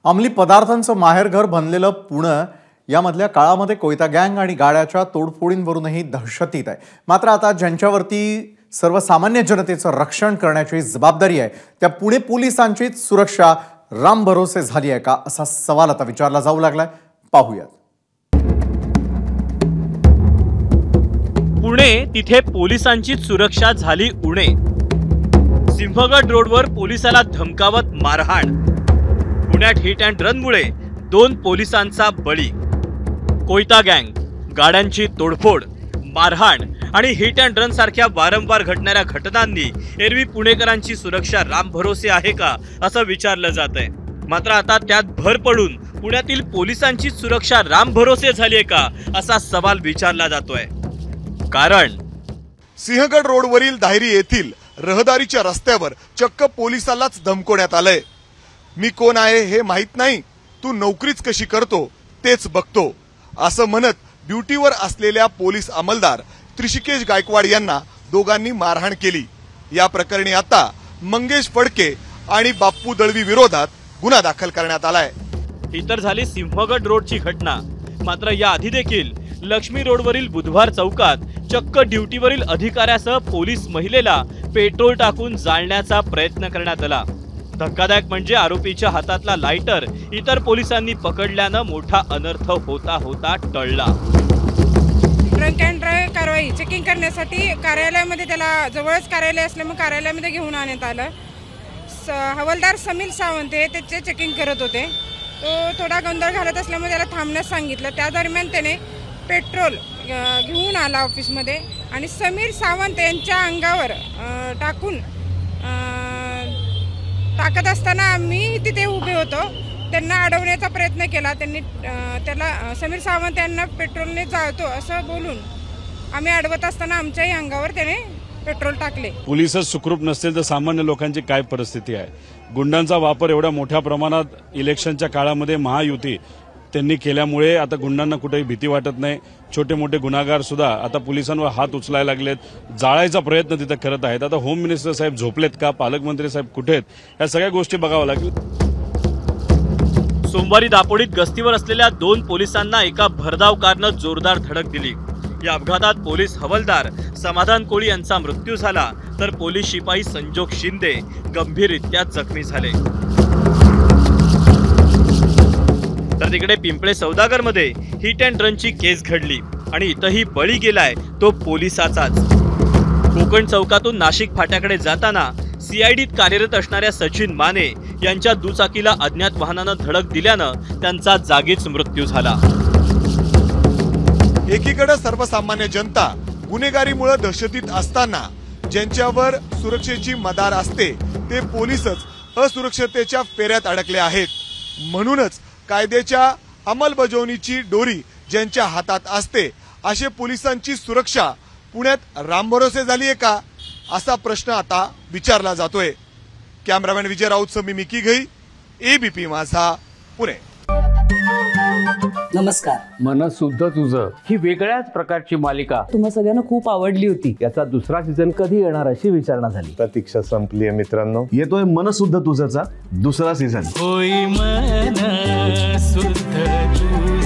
अंमली पदार्थांचं माहेरघर बनलेलं पुणे यामधल्या काळामध्ये कोयता गँग आणि गाड्याच्या तोडफोडींवरूनही दहशतीत आहे। मात्र आता ज्यांच्यावरती सर्वसामान्य जनतेचं रक्षण करण्याची जबाबदारी आहे त्या पुणे पोलिसांची सुरक्षा राम भरोसे झाली आहे का असा सवाल आता विचारला जाऊ लागलाय। पाहूयात। पुणे तिथे पोलिसांची सुरक्षा झाली उणे। सिंहगड रोडवर पोलिसाला धमकावत मारहाण। पुण्यात हिट अँड रनमुळे 2 पोलिसांचा बळी। कोयता गँग, गाड्यांची तोडफोड, मारहाण आणि हिट अँड रन सारख्या वारंवार घडणाऱ्या घटनांनी एरवी पुणेकरांची सुरक्षा राम भरोसे आहे का असं विचारलं जातंय। मात्र आता त्यात भर पडून पुण्यातील पोलिसांची सुरक्षा राम भरोसे झाली आहे का असा सवाल विचारला जातोय। कारण सिंहगड रोडवरील दाहिरी येथील रहदारीच्या रस्त्यावर चक्क पोलिसालाच धमकवण्यात आलंय। मी कोण आहे हे माहित नाही, तू नोकरीच कशी करतो तेच बघतो असं म्हणत ड्युटीवर असलेल्या पोलीस अंमलदार त्रिशिकेश गायकवाड यांना दोघांनी मारहाण केली। या प्रकरणी आता मंगेश फडके आणि बाप्पू दळवी विरोधात गुन्हा दाखल करण्यात आलाय। ही तर झाली सिंहगड रोडची घटना। मात्र या आधी देखील लक्ष्मी रोडवरील बुधवार चौकात चक्क ड्युटीवरील अधिकाऱ्यासह पोलीस महिलेला पेट्रोल टाकून जाळण्याचा प्रयत्न करण्यात आला। धक्कादायक म्हणजे आरोपीच्या हातातला लायटर इतर पोलिसांनी पकडल्यानं मोठा अनर्थ होता होता टळला। ड्रंक अँड ड्राइव्ह कारवाई चेकिंग करण्यासाठी कार्यालयामध्ये त्याला जवळच कार्यालय असल्यामुळे कार्यालयामध्ये घेऊन आणण्यात आलं। हवालदार समीर सावंत हे त्याचे चेकिंग करत होते। तो थोडा गोंधळ घालत असल्यामुळे त्याला थांबण्यास सांगितलं। त्या दरम्यान त्याने पेट्रोल घेऊन आला ऑफिसमध्ये आणि समीर सावंत यांच्या अंगावर टाकत असताना आम्ही तिथे उभे होतो। त्यांना अडवण्याचा प्रयत्न केला। त्यांनी त्याला समीर सावंत यांना पेट्रोलने जाळतो असं बोलून आम्ही अडवत असताना आमच्याही अंगावर त्याने पेट्रोल टाकले। पोलीसच सुखरूप नसतील तर सामान्य लोकांची काय परिस्थिती आहे। गुंडांचा वापर एवढ्या मोठ्या प्रमाणात इलेक्शनच्या काळामध्ये महायुती त्यांनी केल्यामुळे आता गुंडांना कुठेही भीती वाटत नाही। छोटे मोठे गुन्हेगार सुद्धा आता पोलिसांवर हात उचलायला लागलेत, जाळायचा प्रयत्न तिथे करत आहेत। आता होम मिनिस्टर साहेब झोपलेत का, पालकमंत्री साहेब कुठे आहेत, या सगळ्या गोष्टी बघाव्या लागतील। सोमवारी दापोडीत गस्तीवर असलेल्या 2 पोलिसांना एका भरधाव कारनं जोरदार धडक दिली। या अपघातात पोलीस हवालदार समाधान कोळी यांचा मृत्यू झाला तर पोलीस शिपाई संजोग शिंदे गंभीररित्या जखमी झाले। तर तिकडे पिंपळे सौदागरमध्ये हिट अँड रनची केस घडली आणि इथंही बळी गेलाय तो पोलिसाचाच। कोकण चौकातून नाशिक फाट्याकडे जाताना सीआयडीत कार्यरत असणाऱ्या सचिन माने यांच्या दुचाकीला अज्ञात वाहनानं धडक दिल्यानं त्यांचा जागीच मृत्यू झाला। एकीकडे सर्वसामान्य जनता गुन्हेगारीमुळे दहशतीत असताना ज्यांच्यावर सुरक्षेची मदार असते ते पोलीसच असुरक्षतेच्या फेऱ्यात अडकले आहेत। म्हणूनच कायद्याच्या अंमलबजावणीची डोरी ज्यांच्या हातात असते असे पोलिसांची सुरक्षा पुण्यात रामभरोसे झाली आहे का असा प्रश्न आता विचारला जातोय। कॅमेरामॅन विजय राऊत मी मिकी घई, एबीपी माझा, पुणे। नमस्कार। मनसुद्धा तुझं ही वेगळ्याच प्रकारची मालिका तुम्हा सगळ्यांना खूप आवडली होती। याचा दुसरा सीझन कधी येणार अशी विचारणा झाली। प्रतीक्षा संपली आहे मित्रांनो, येतोय मनसुद्धा तुझाचा दुसरा सीझन। होई मनसुद्धा तुझं।